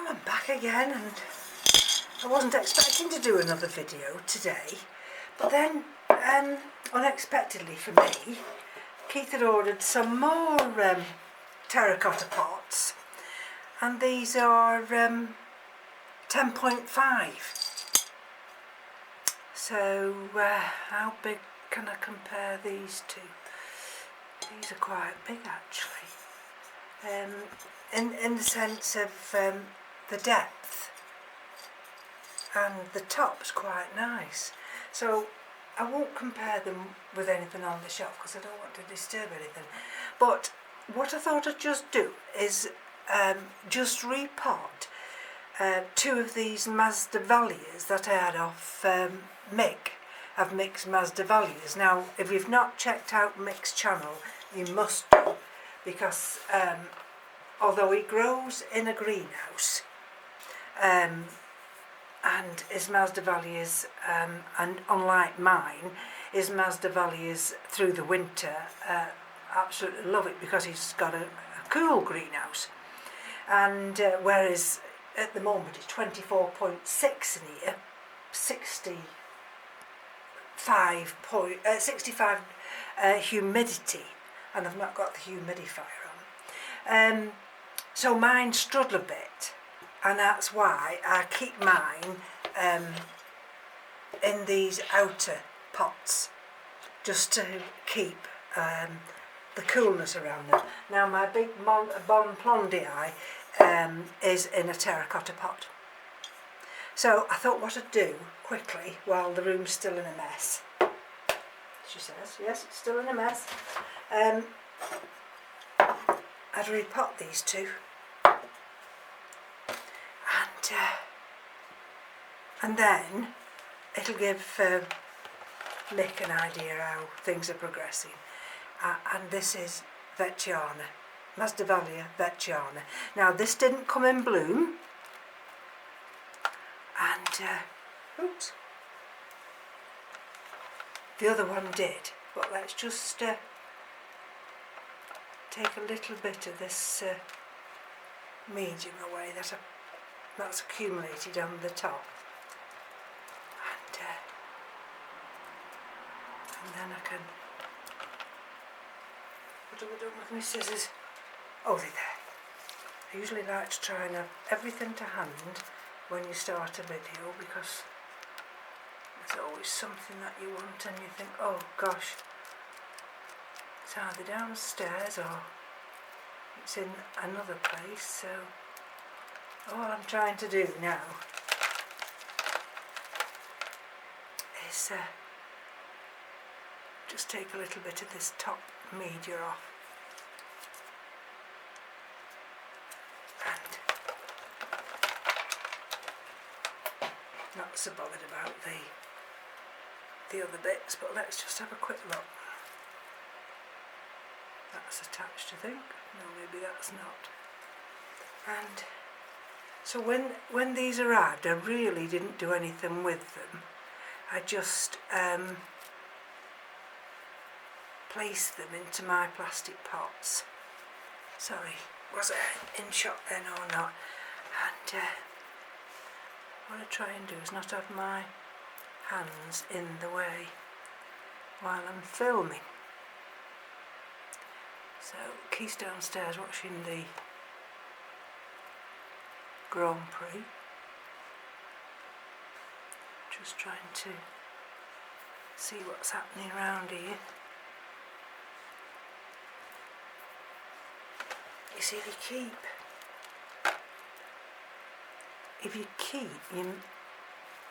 I'm back again, and I wasn't expecting to do another video today, but then unexpectedly for me, Keith had ordered some more terracotta pots, and these are 10.5. So how big can I compare these to? These are quite big actually, in the sense of the depth, and the top's quite nice. So I won't compare them with anything on the shelf because I don't want to disturb anything. But what I thought I'd just do is just repot two of these Masdevallias that I had off Mick. I've mixed Masdevallias. Now, if you've not checked out Mick's channel, you must do, because although he grows in a greenhouse, and his Masdevallias, and unlike mine, his Masdevallias through the winter, absolutely love it because he's got a cool greenhouse. And whereas at the moment it's 24.6 in here, 65 humidity, and I've not got the humidifier on. So mine struggle a bit, and that's why I keep mine in these outer pots, just to keep the coolness around them. Now my big Bon Plondii is in a terracotta pot. So I thought what I'd do quickly while the room's still in a mess. She says, yes, it's still in a mess. I'd repot these two, and then it'll give Mick an idea how things are progressing. And this is veitchiana, Masdevallia veitchiana. Now this didn't come in bloom, and oops, the other one did. But let's just take a little bit of this medium away that's accumulated on the top, and then I can. What have I done with my scissors? Oh, they're there. I usually like to try and have everything to hand when you start a video, because there's always something that you want and you think, oh gosh, it's either downstairs or it's in another place. So all I'm trying to do now is just take a little bit of this top media off, and not so bothered about the other bits, but let's just have a quick look. That's attached, I think. No, maybe that's not. And so when these arrived, I really didn't do anything with them. I just placed them into my plastic pots. Sorry, was it in shot then or not? And what I try and do is not have my hands in the way while I'm filming. So Keith's downstairs watching the Grand Prix. Just trying to see what's happening around here. You see, if you keep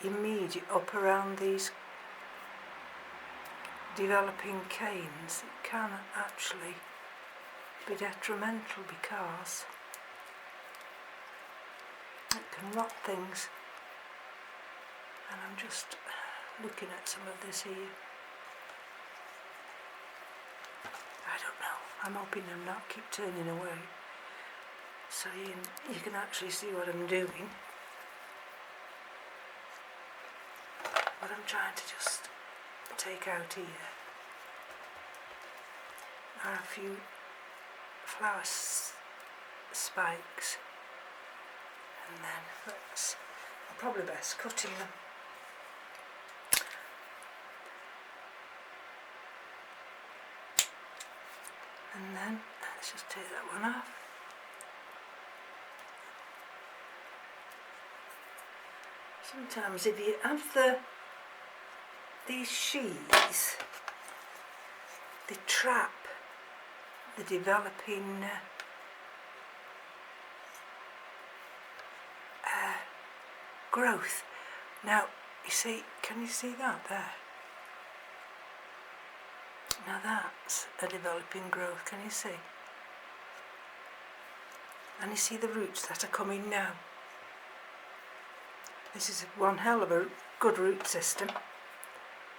your media up around these developing canes, it can actually be detrimental, because it can rot things. And I'm just looking at some of this here. I don't know. I'm hoping I'm not keep turning away, so you can actually see what I'm doing. What I'm trying to just take out here are a few flower spikes, And then let's, I'm probably best cutting them. And then let's just take that one off. Sometimes if you have these sheaths, they trap the developing growth. Now you see, can you see that there? Now that's a developing growth, can you see? And you see the roots that are coming now. This is one hell of a good root system.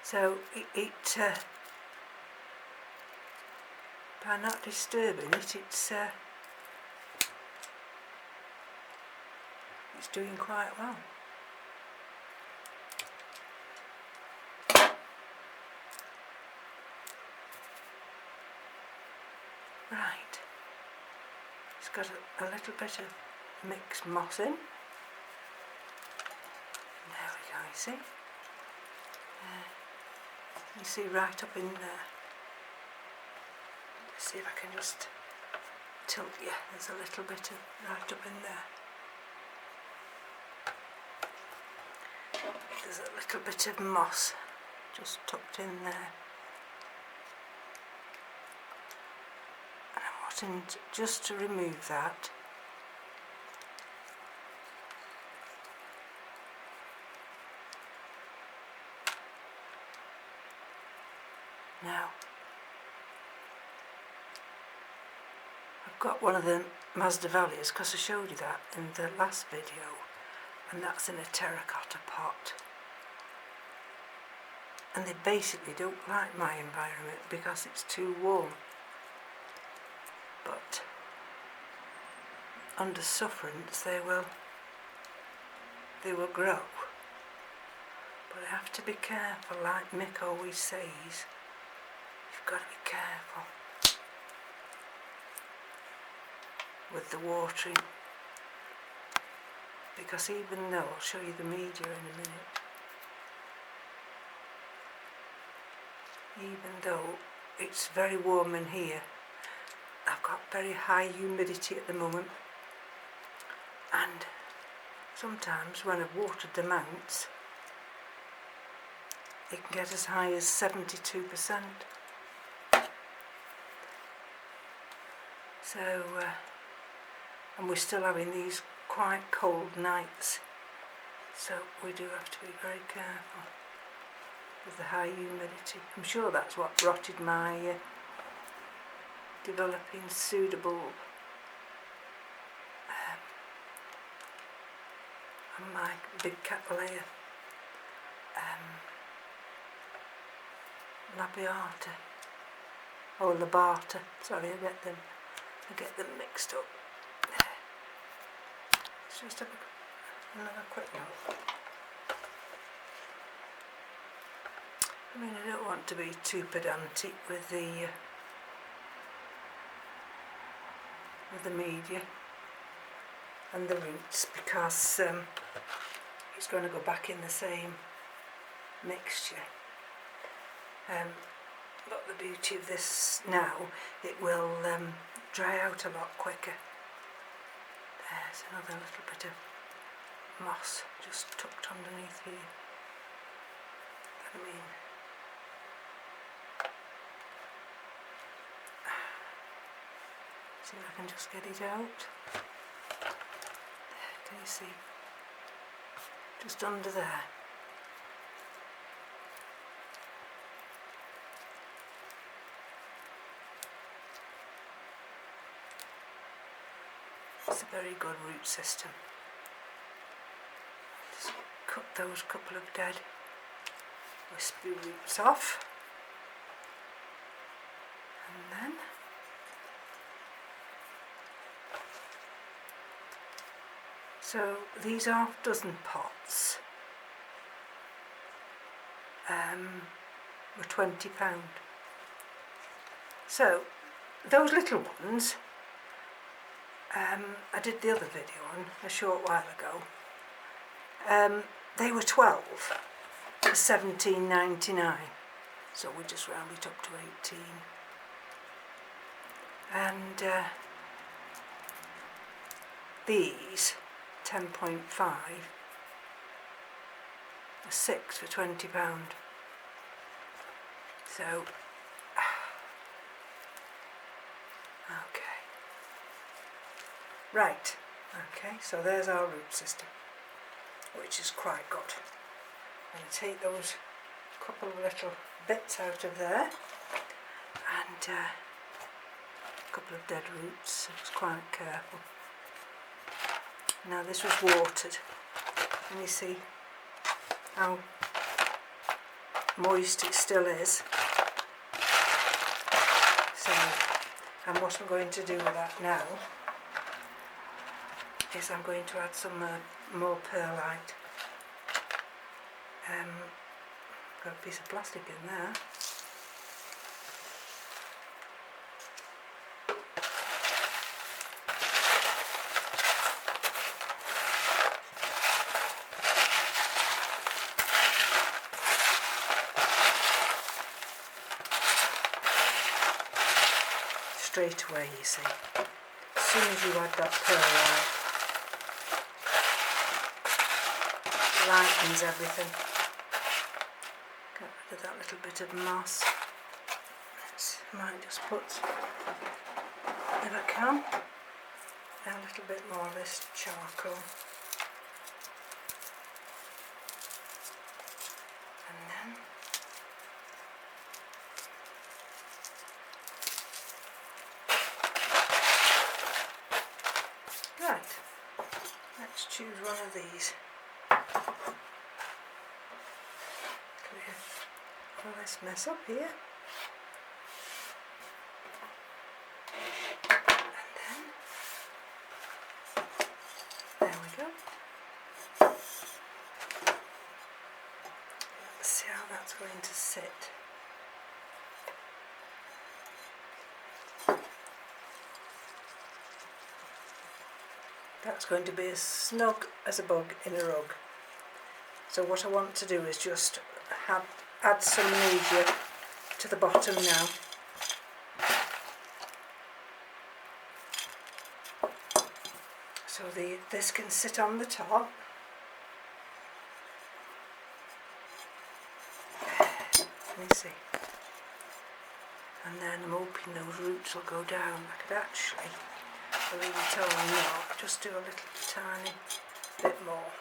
So by not disturbing it, it's doing quite well. Right, it's got a little bit of mixed moss in. There we go, you see? You see right up in there. Let's see if I can just tilt, yeah, there's a little bit of right up in there. There's a little bit of moss just tucked in there. And just to remove that, now I've got one of the Masdevallias, because I showed you that in the last video, and that's in a terracotta pot, and they basically don't like my environment because it's too warm. But under sufferance they will grow. But I have to be careful, like Mick always says, you've got to be careful with the watering, because even though, I'll show you the media in a minute, even though it's very warm in here, I've got very high humidity at the moment, and sometimes when I've watered the mounts it can get as high as 72%. So and we're still having these quite cold nights, so we do have to be very careful with the high humidity. I'm sure that's what rotted my developing pseudobulb and my big cattleya labiata or labata, sorry, I get them mixed up. Let's just have another quick look. I mean, I don't want to be too pedantic with the media and the roots, because it's going to go back in the same mixture. But the beauty of this now, it will dry out a lot quicker. There's another little bit of moss just tucked underneath here. I mean, see if I can just get it out. Can you see? Just under there. It's a very good root system. Just cut those couple of dead wispy roots off. And then so these half-dozen pots were £20. So those little ones, I did the other video on a short while ago. They were 12 for £17.99, so we just round it up to 18. And these 10.5 are 6 for £20. So okay, right, okay, so there's our root system, which is quite good. I'm going to take those couple of little bits out of there, and a couple of dead roots. I was quite careful. Now this was watered, and you see how moist it still is. So, and what I'm going to do with that now is I'm going to add some more perlite. Got a piece of plastic in there. Straight away, you see, as soon as you add that perlite, it lightens everything. Get rid of that little bit of moss. I might just put, if I can, a little bit more of this charcoal. And then right, let's choose one of these. Clear all this mess up here. And then, there we go. Let's see how that's going to sit. That's going to be as snug as a bug in a rug. So what I want to do is just add some media to the bottom now. So this can sit on the top. Let me see. And then I'm hoping those roots will go down. I could actually, believe it or not, just do a little tiny bit more.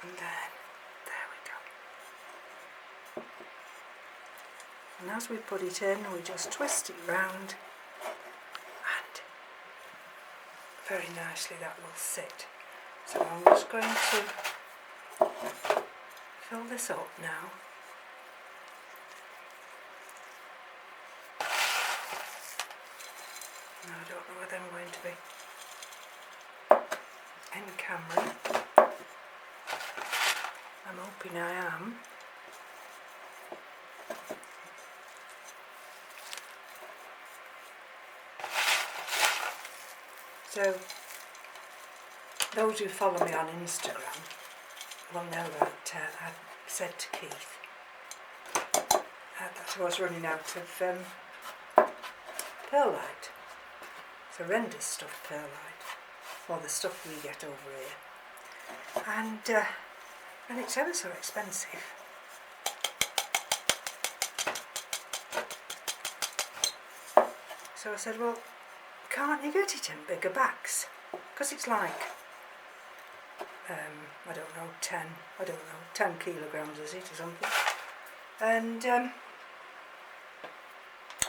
And then, there we go. And as we put it in, we just twist it round, and very nicely that will sit. So I'm just going to fill this up now. Now I don't know whether I'm going to be in camera. I'm hoping I am. So, those who follow me on Instagram will know that I said to Keith that I was running out of perlite. It's horrendous stuff, perlite, or the stuff we get over here. And it's ever so expensive. So I said, well, can't you get it in bigger bags? Because it's like, I don't know, 10 kilograms is it or something. And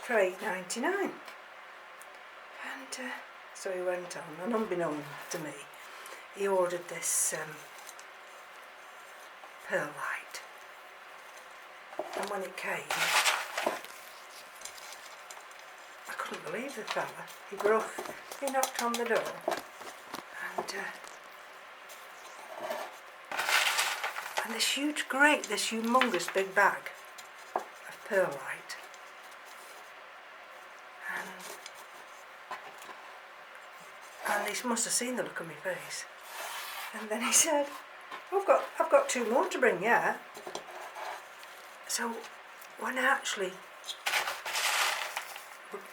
for $8.99. And so he went on, and unbeknown to me, he ordered this perlite. And when it came, I couldn't believe the fella. He knocked on the door, and this humongous big bag of perlite. And he must have seen the look on my face. And then he said, I've got 2 more to bring, yeah. So when I actually,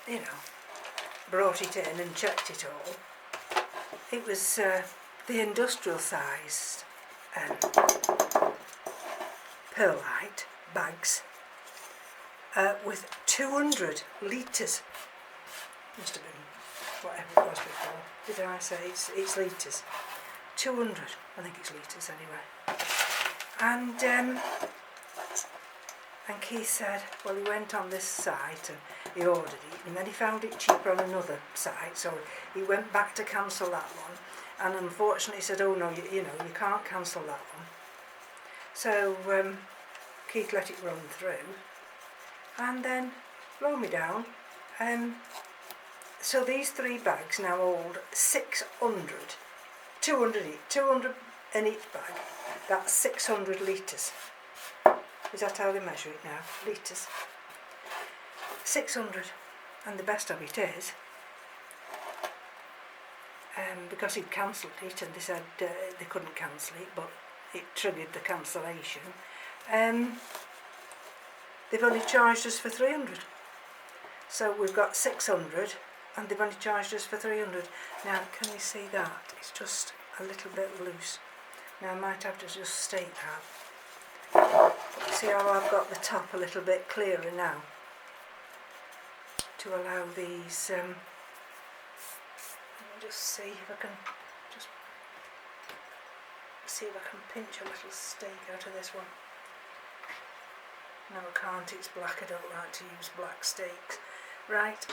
you know, brought it in and checked it all, it was the industrial sized perlite bags with 200 litres. Must have been whatever it was before. Did I say it's litres? 200, I think it's litres anyway. And Keith said, well, he went on this site and he ordered it, and then he found it cheaper on another site, so he went back to cancel that one, and unfortunately he said, oh no, you know, you can't cancel that one. So Keith let it run through, and then blow me down. So these 3 bags now hold 600, 200 in each bag. That's 600 litres. Is that how they measure it now? Litres. 600. And the best of it is, because he'd cancelled it and they said they couldn't cancel it, but it triggered the cancellation, they've only charged us for 300. So we've got 600 and they've only charged us for 300. Now, can you see that? It's just a little bit loose. Now I might have to just stake that. See how I've got the top a little bit clearer now, to allow these, let me just see if I can pinch a little stake out of this one. No, I can't, it's black, I don't like to use black stakes. Right,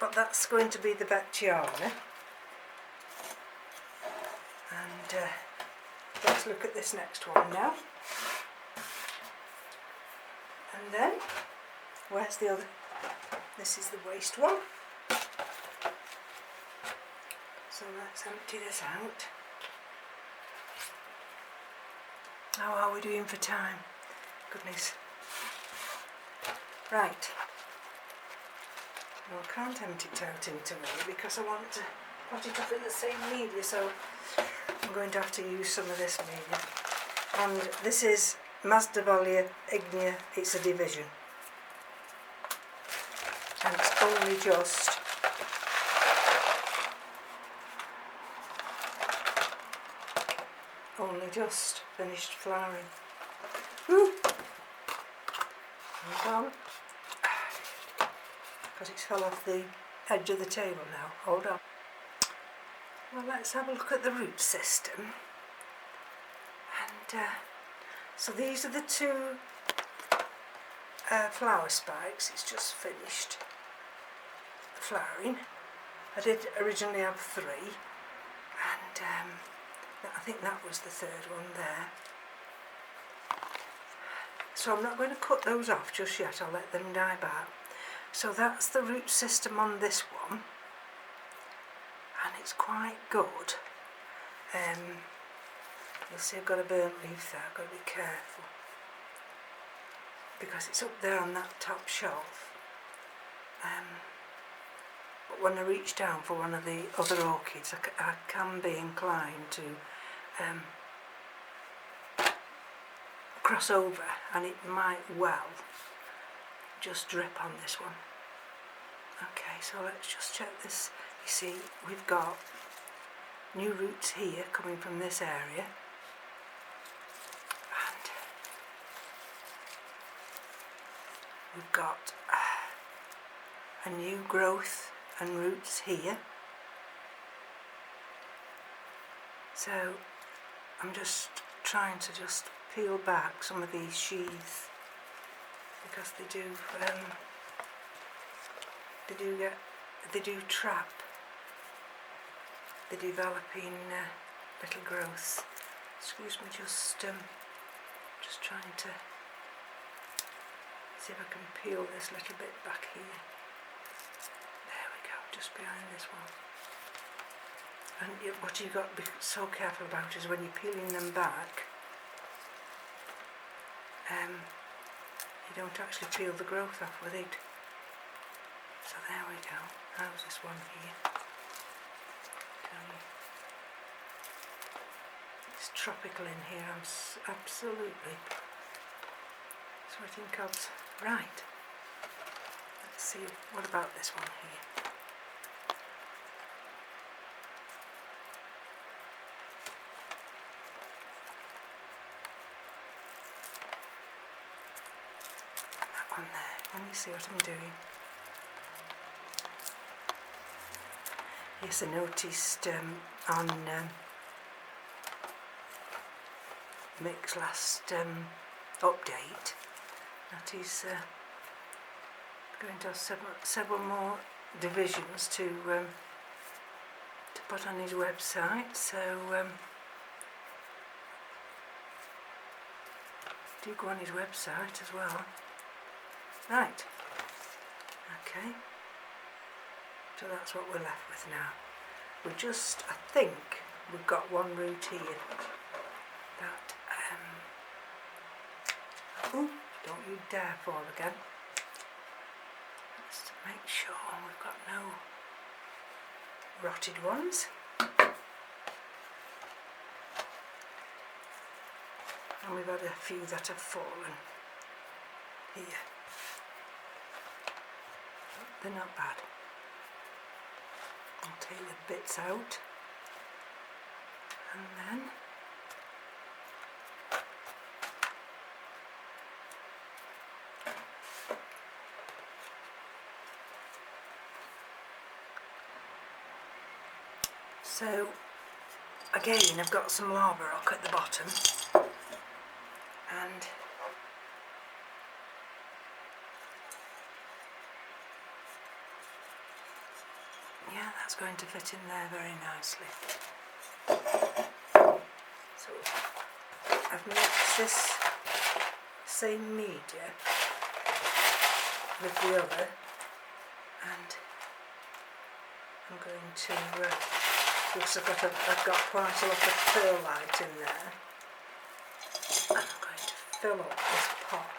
but that's going to be the veitchiana. And let's look at this next one now. And then, where's the other? This is the waste one. So let's empty this out. How are we doing for time? Goodness. Right. Well, I can't empty it out into me because I want to put it up in the same media, so I'm going to have to use some of this media. And this is Masdevallias ignea, it's a division. And it's only just finished flowering. Woo! Hold on. Because it's fell off the edge of the table now. Hold on. Well, let's have a look at the root system. And so these are the 2 flower spikes. It's just finished flowering. I did originally have 3, and I think that was the 3rd one there. So I'm not going to cut those off just yet, I'll let them die back. So that's the root system on this one, and it's quite good. You'll see I've got a burnt leaf there, I've got to be careful, because it's up there on that top shelf. But when I reach down for one of the other orchids, I can be inclined to cross over, and it might well just drip on this one. Okay, so let's just check this. You see, we've got new roots here coming from this area, and we've got a new growth and roots here. So I'm just trying to just peel back some of these sheaths, because they do trap the developing little growths. Excuse me, just trying to see if I can peel this little bit back here. There we go, just behind this one. And what you've got to be so careful about is when you're peeling them back, you don't actually peel the growth off with it. So There we go. How's this one here? It's tropical in here. I'm absolutely sweating cobs. Right. Let's see. What about this one here? That one there. Can you see what I'm doing? Yes, I noticed on Mick's last update that he's going to have several more divisions to put on his website, so do go on his website as well. Right, okay. So that's what we're left with now. We're just, I think, we've got one root here that, oh, don't you dare fall again. Just to make sure we've got no rotted ones. And we've had a few that have fallen here. They're not bad. I'll take the bits out, and then so again I've got some lava rock at the bottom, and yeah, that's going to fit in there very nicely. So I've mixed this same media with the other, and I'm going to, because I've got quite a lot of perlite in there, and I'm going to fill up this pot.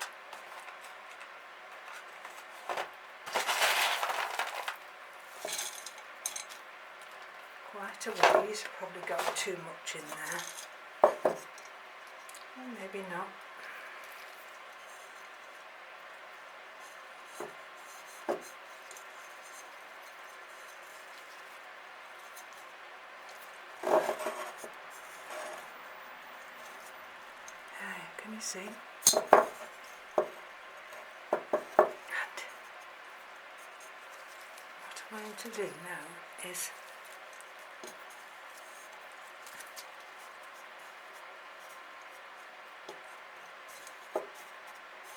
Quite a ways, probably got too much in there, or maybe not. Hey, can you see? And what I'm going to do now is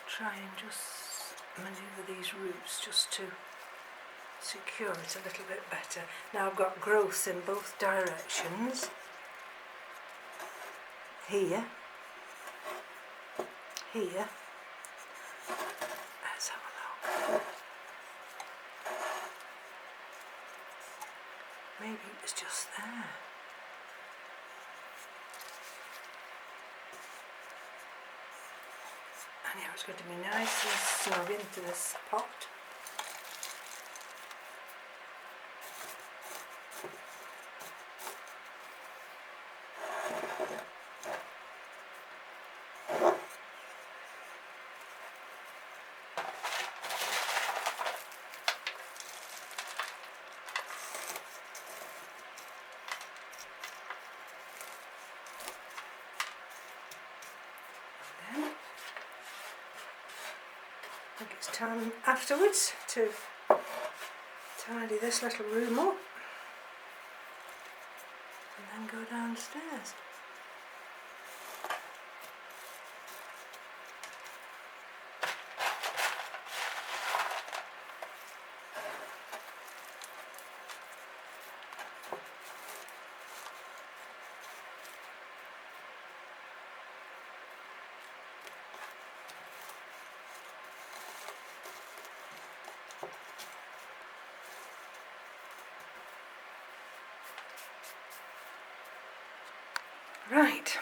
try and just manoeuvre these roots just to secure it a little bit better. Now I've got growth in both directions. Here. Here. Let's have a look. Maybe it was just there. And yeah, it's going to be nice and snug into this pot. I think it's time afterwards to tidy this little room up and then go downstairs. Right,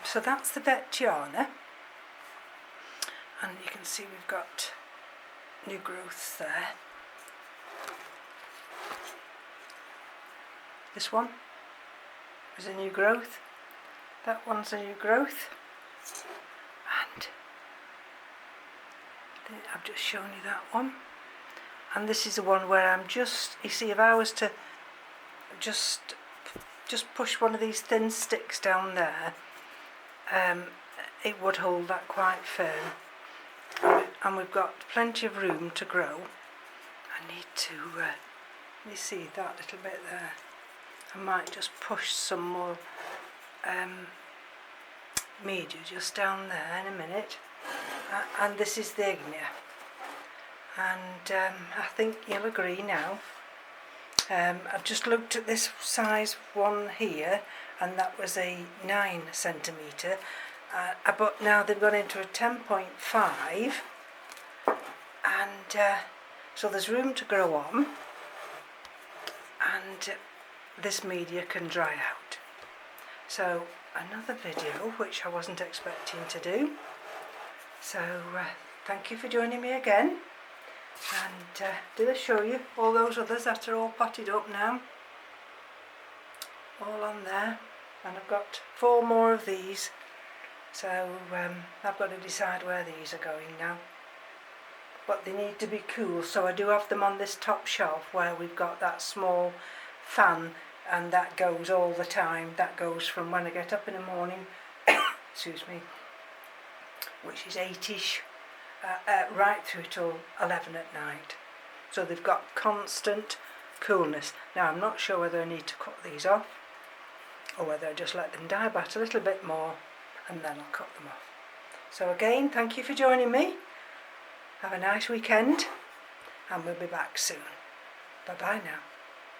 so that's the veitchiana, and you can see we've got new growths there. This one is a new growth. That one's a new growth. And I've just shown you that one. And this is the one where I'm just, you see, if I was to just push one of these thin sticks down there, it would hold that quite firm. And we've got plenty of room to grow. I need to, let me see that little bit there. I might just push some more media just down there in a minute. And this is the ignea. And I think you'll agree now. I've just looked at this size one here, and that was a 9 centimetre. But now they've gone into a 10.5, and so there's room to grow on, and this media can dry out. So another video which I wasn't expecting to do. So thank you for joining me again, and did I show you all those others that are all potted up now? All on there, and I've got 4 more of these. So I've got to decide where these are going now. But they need to be cool, so I do have them on this top shelf where we've got that small fan, and that goes all the time. That goes from when I get up in the morning, excuse me, which is 8ish, right through till 11 at night. So they've got constant coolness. Now I'm not sure whether I need to cut these off, or whether I just let them die back a little bit more, and then I'll cut them off. So again, thank you for joining me. Have a nice weekend, and we'll be back soon. Bye bye now.